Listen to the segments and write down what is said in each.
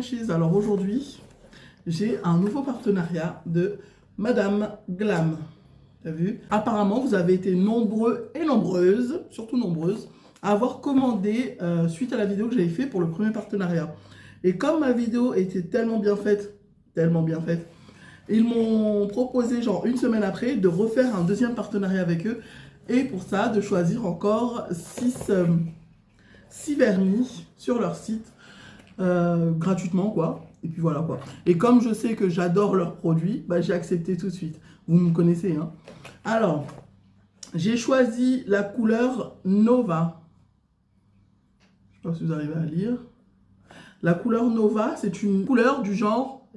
Crunchies. Alors aujourd'hui, j'ai un nouveau partenariat de Madame Glam. T'as vu? Apparemment, vous avez été nombreux et nombreuses, surtout nombreuses, à avoir commandé suite à la vidéo que j'avais fait pour le premier partenariat. Et comme ma vidéo était tellement bien faite, ils m'ont proposé, genre une semaine après, de refaire un deuxième partenariat avec eux. Et pour ça, de choisir encore 6 vernis sur leur site, gratuitement, quoi. Et puis voilà, quoi. Et comme je sais que j'adore leurs produits, bah, j'ai accepté tout de suite. Vous me connaissez, hein. Alors, j'ai choisi la couleur Nova. Je sais pas si vous arrivez à lire. La couleur Nova, c'est une couleur du genre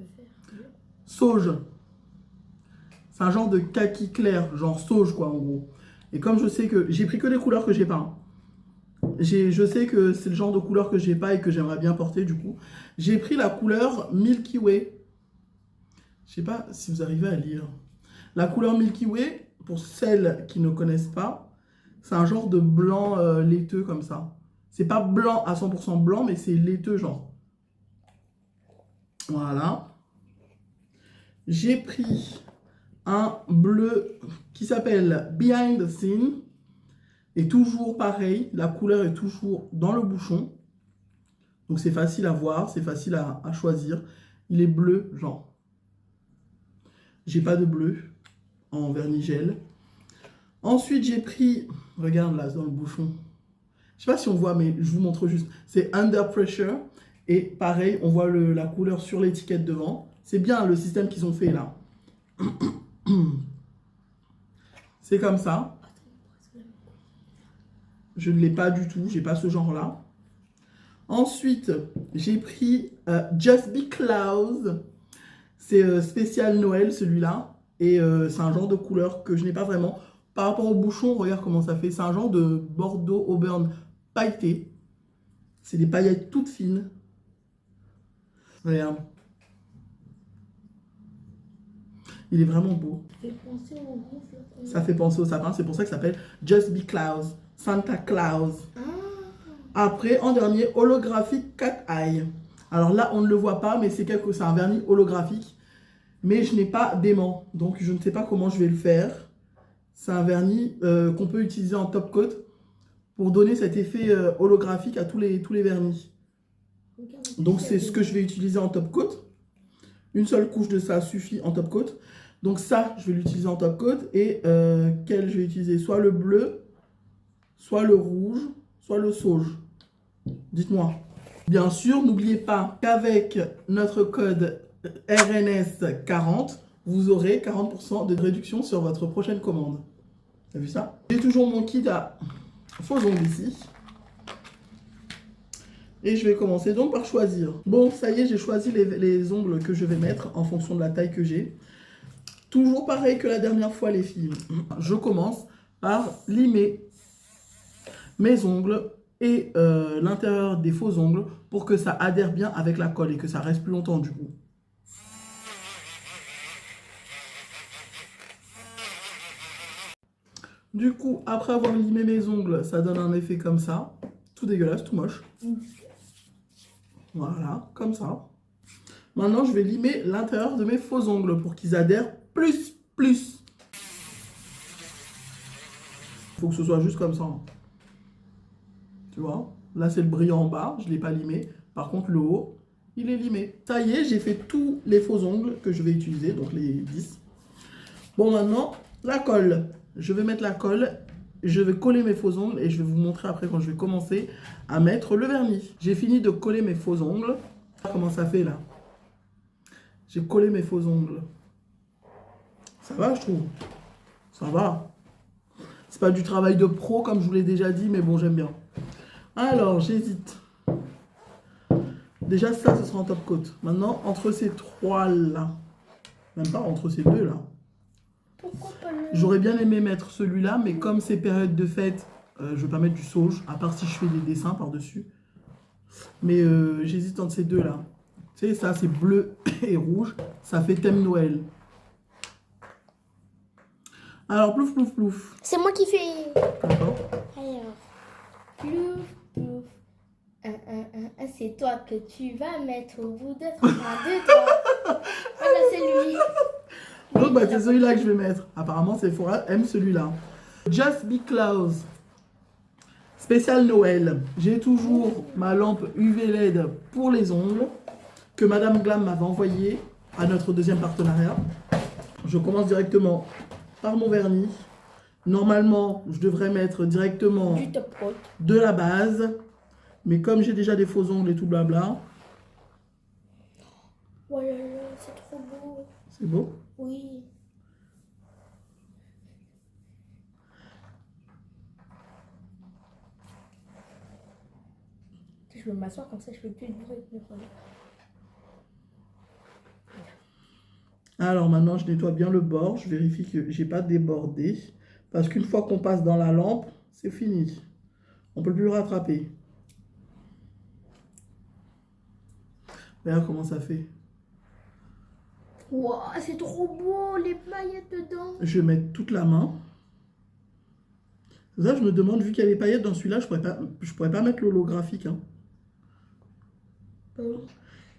sauge. C'est un genre de kaki clair, genre sauge, quoi, en gros. Et comme je sais que j'ai pris que des couleurs que j'ai pas, hein. Je sais que c'est le genre de couleur que j'ai pas et que j'aimerais bien porter, du coup. J'ai pris la couleur Milky Way. Je sais pas si vous arrivez à lire. La couleur Milky Way, pour celles qui ne connaissent pas, c'est un genre de blanc laiteux comme ça. C'est pas blanc à 100% blanc, mais c'est laiteux, genre. Voilà. J'ai pris un bleu qui s'appelle Behind the Scene. Et toujours pareil, la couleur est toujours dans le bouchon. Donc c'est facile à voir, c'est facile à choisir. Il est bleu, genre. J'ai pas de bleu en vernis gel. Ensuite, j'ai pris, regarde là, dans le bouchon. Je sais pas si on voit, mais je vous montre juste. C'est Under Pressure. Et pareil, on voit la couleur sur l'étiquette devant. C'est bien le système qu'ils ont fait là. C'est comme ça. Je ne l'ai pas du tout, j'ai pas ce genre-là. Ensuite, j'ai pris Just Be Cloud. C'est spécial Noël, celui-là. Et c'est un genre de couleur que je n'ai pas vraiment. Par rapport au bouchon, regarde comment ça fait. C'est un genre de Bordeaux Auburn pailleté. C'est des paillettes toutes fines. Regarde. Il est vraiment beau. Ça fait penser au sapin. C'est pour ça que ça s'appelle Just Be Cloud. Santa Claus. Après, en dernier, holographique Cat Eye. Alors là, on ne le voit pas, mais c'est un vernis holographique. Mais je n'ai pas d'aimant, donc je ne sais pas comment je vais le faire. C'est un vernis qu'on peut utiliser en top coat pour donner cet effet holographique à tous les vernis. Donc c'est ce que je vais utiliser en top coat. Une seule couche de ça suffit en top coat. Donc ça, je vais l'utiliser en top coat. Et quel je vais utiliser? Soit le bleu, soit le rouge, soit le sauge. Dites-moi. Bien sûr, n'oubliez pas qu'avec notre code RNS40, vous aurez 40% de réduction sur votre prochaine commande. T'as vu ça? J'ai toujours mon kit à faux ongles ici. Et je vais commencer donc par choisir. Bon, ça y est, j'ai choisi les ongles que je vais mettre en fonction de la taille que j'ai. Toujours pareil que la dernière fois, les filles. Je commence par limer mes ongles et l'intérieur des faux ongles pour que ça adhère bien avec la colle et que ça reste plus longtemps du coup. Du coup, après avoir limé mes ongles, ça donne un effet comme ça. Tout dégueulasse, tout moche. Voilà, comme ça. Maintenant, je vais limer l'intérieur de mes faux ongles pour qu'ils adhèrent plus. Il faut que ce soit juste comme ça. Tu vois? Là, c'est le brillant en bas, je ne l'ai pas limé. Par contre, le haut, il est limé. Ça y est, j'ai fait tous les faux ongles que je vais utiliser, donc les 10. Bon, maintenant, la colle. Je vais mettre la colle, je vais coller mes faux ongles et je vais vous montrer après quand je vais commencer à mettre le vernis. J'ai fini de coller mes faux ongles. Comment ça fait là? J'ai collé mes faux ongles. Ça va, je trouve. Ça va. C'est pas du travail de pro comme je vous l'ai déjà dit, mais bon, j'aime bien. Alors, j'hésite. Déjà, ça, ce sera en top coat. Maintenant, entre ces trois là, même pas entre ces deux là. J'aurais bien aimé mettre celui-là, mais comme c'est période de fête, je ne vais pas mettre du sauge, à part si je fais des dessins par-dessus. Mais j'hésite entre ces deux-là. Tu sais, ça, c'est bleu et rouge. Ça fait thème Noël. Alors, plouf, plouf, plouf. C'est moi qui fais. D'accord. Alors, plouf, plouf. c'est toi que tu vas mettre au bout de 32 doigts. Voilà, c'est lui. Donc, bah, c'est celui-là que je vais mettre. Apparemment, Sephora aime celui-là. Just Be Close. Spécial Noël. J'ai toujours ma lampe UV LED pour les ongles que Madame Glam m'avait envoyée à notre deuxième partenariat. Je commence directement par mon vernis. Normalement, je devrais mettre directement Du top coat. de la base. Mais comme j'ai déjà des faux ongles et tout blabla. Oh là là, c'est trop beau. C'est beau? Oui. Je vais m'asseoir comme ça, je fais plus de bruit. Alors maintenant, je nettoie bien le bord. Je vérifie que j'ai pas débordé. Parce qu'une fois qu'on passe dans la lampe, c'est fini. On peut plus le rattraper. Regarde comment ça fait. Wow, c'est trop beau, les paillettes dedans. Je vais mettre toute la main. C'est ça, je me demande, vu qu'il y a les paillettes dans celui-là, je pourrais pas mettre l'holographique. Hein.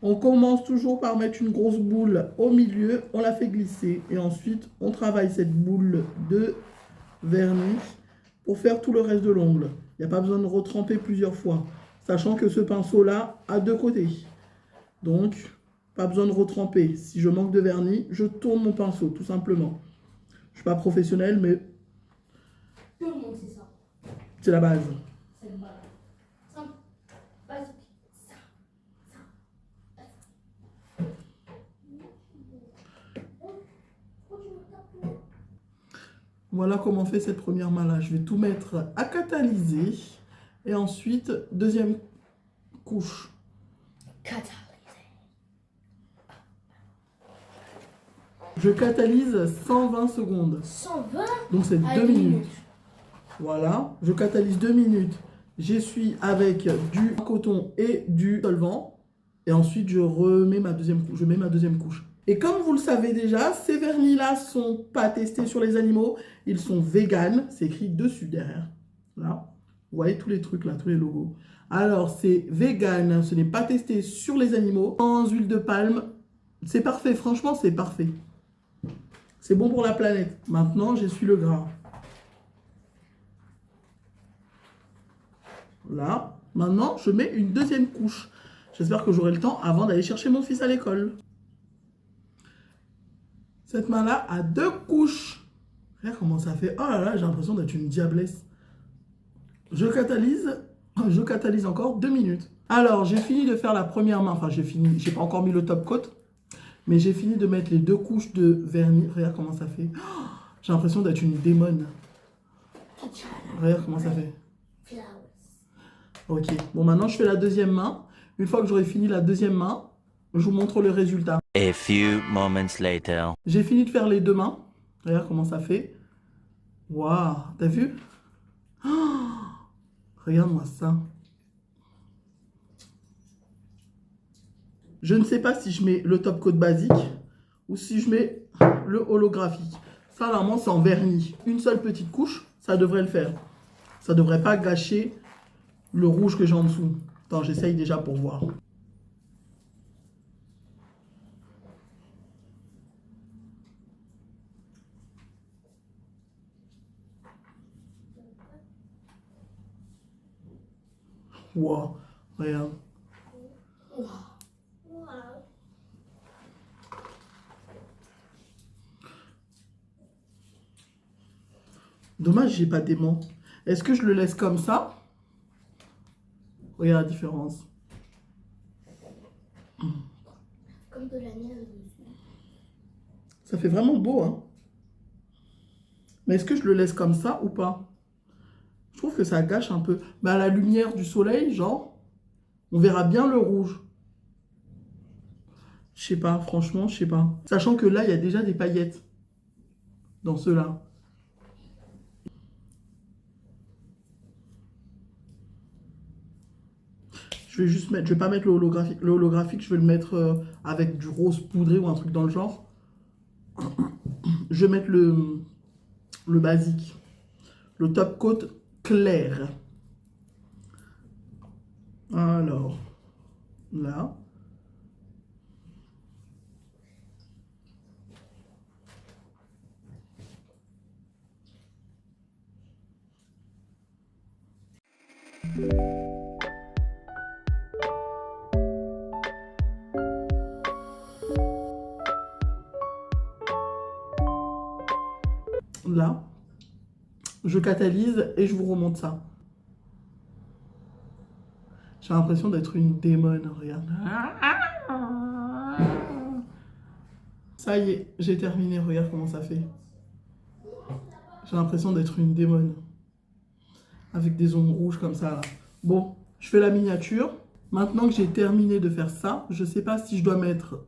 On commence toujours par mettre une grosse boule au milieu, on la fait glisser et ensuite on travaille cette boule de vernis pour faire tout le reste de l'ongle. Il n'y a pas besoin de retremper plusieurs fois, sachant que ce pinceau-là a deux côtés. Donc, pas besoin de retremper. Si je manque de vernis, je tourne mon pinceau, tout simplement. Je ne suis pas professionnel, mais Tout le monde sait ça. c'est la base. C'est le bas. Simple, basique. Voilà comment on fait cette première main-là. Je vais tout mettre à catalyser. Et ensuite, deuxième couche. Catalysé. Je catalyse 120 secondes. 120 Donc c'est à 2 une minutes. Voilà, je catalyse 2 minutes. J'essuie avec du coton et du solvant. Et ensuite, je remets ma deuxième couche. Je mets ma deuxième couche. Et comme vous le savez déjà, ces vernis-là sont pas testés sur les animaux. Ils sont vegan. C'est écrit dessus derrière. Là, vous voyez tous les trucs là, tous les logos. Alors, c'est vegan. Ce n'est pas testé sur les animaux. Sans huile de palme. C'est parfait. Franchement, c'est parfait. C'est bon pour la planète. Maintenant, j'essuie le gras. Là. Maintenant, je mets une deuxième couche. J'espère que j'aurai le temps avant d'aller chercher mon fils à l'école. Cette main-là a 2 couches. Regarde comment ça fait. Oh là là, j'ai l'impression d'être une diablesse. Je catalyse encore 2 minutes. Alors, j'ai fini de faire la première main. Enfin, j'ai fini. J'ai pas encore mis le top coat. Mais j'ai fini de mettre les 2 couches de vernis. Regarde comment ça fait. Oh, j'ai l'impression d'être une démone. Regarde comment ça fait. Ok. Bon, maintenant, je fais la deuxième main. Une fois que j'aurai fini la deuxième main, je vous montre le résultat. A few moments later. J'ai fini de faire les 2 mains. Regarde comment ça fait. Waouh, t'as vu? Oh, regarde-moi ça. Je ne sais pas si je mets le top coat basique ou si je mets le holographique. Ça, normalement, c'est en vernis. Une seule petite couche, ça devrait le faire. Ça ne devrait pas gâcher le rouge que j'ai en dessous. Attends, j'essaye déjà pour voir. Wow, regarde. Dommage, j'ai pas d'aimant. Est-ce que je le laisse comme ça? Regarde la différence. Comme de la neige dessus. Ça fait vraiment beau, hein? Mais est-ce que je le laisse comme ça ou pas? Je trouve que ça gâche un peu. Mais à la lumière du soleil, genre, on verra bien le rouge. Je sais pas, franchement, je sais pas. Sachant que là, il y a déjà des paillettes dans ceux-là. Je vais juste mettre, je vais pas mettre le holographique. Le holographique, je vais le mettre avec du rose poudré ou un truc dans le genre. Je vais mettre le basique. Le top coat clair. Alors, Là. Là, je catalyse et je vous remonte ça. J'ai l'impression d'être une démone, regarde. Ça y est, j'ai terminé, regarde comment ça fait. J'ai l'impression d'être une démone. Avec des ongles rouges comme ça, là. Bon, je fais la miniature. Maintenant que j'ai terminé de faire ça, je sais pas si je dois mettre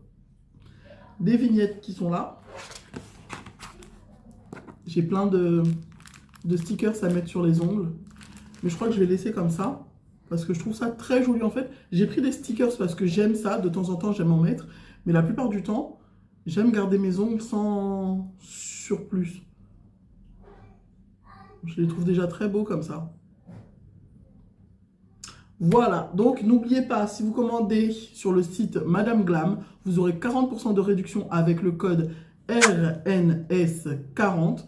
des vignettes qui sont là. J'ai plein de stickers à mettre sur les ongles. Mais je crois que je vais laisser comme ça. Parce que je trouve ça très joli en fait. J'ai pris des stickers parce que j'aime ça. De temps en temps, j'aime en mettre. Mais la plupart du temps, j'aime garder mes ongles sans surplus. Je les trouve déjà très beaux comme ça. Voilà, donc n'oubliez pas, si vous commandez sur le site Madame Glam, vous aurez 40% de réduction avec le code RNS40.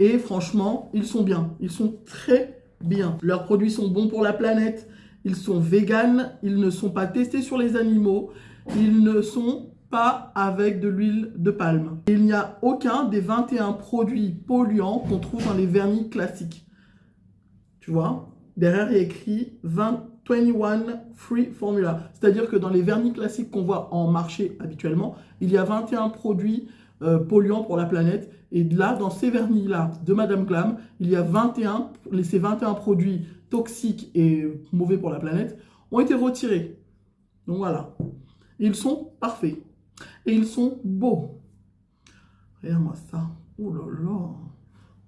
Et franchement, ils sont bien, ils sont très bien. Leurs produits sont bons pour la planète, ils sont véganes, ils ne sont pas testés sur les animaux, ils ne sont pas avec de l'huile de palme. Il n'y a aucun des 21 produits polluants qu'on trouve dans les vernis classiques. Tu vois ? Derrière, il y a écrit 21 Free Formula. C'est-à-dire que dans les vernis classiques qu'on voit en marché habituellement, il y a 21 produits polluants pour la planète. Et là, dans ces vernis-là de Madame Glam, il y a ces 21 produits toxiques et mauvais pour la planète ont été retirés. Donc voilà. Ils sont parfaits. Et ils sont beaux. Regarde-moi ça. Oh là là.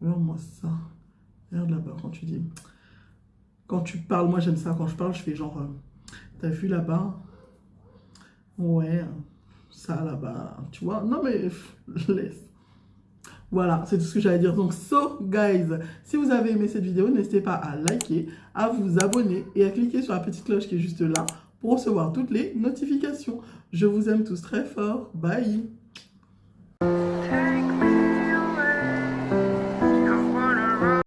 Regarde-moi ça. Regarde là-bas quand tu dis... Quand tu parles, moi j'aime ça, quand je parle, je fais genre, t'as vu là-bas? Ouais, ça là-bas, tu vois? Non mais, laisse. Voilà, c'est tout ce que j'allais dire. Donc, guys, si vous avez aimé cette vidéo, n'hésitez pas à liker, à vous abonner et à cliquer sur la petite cloche qui est juste là pour recevoir toutes les notifications. Je vous aime tous très fort. Bye!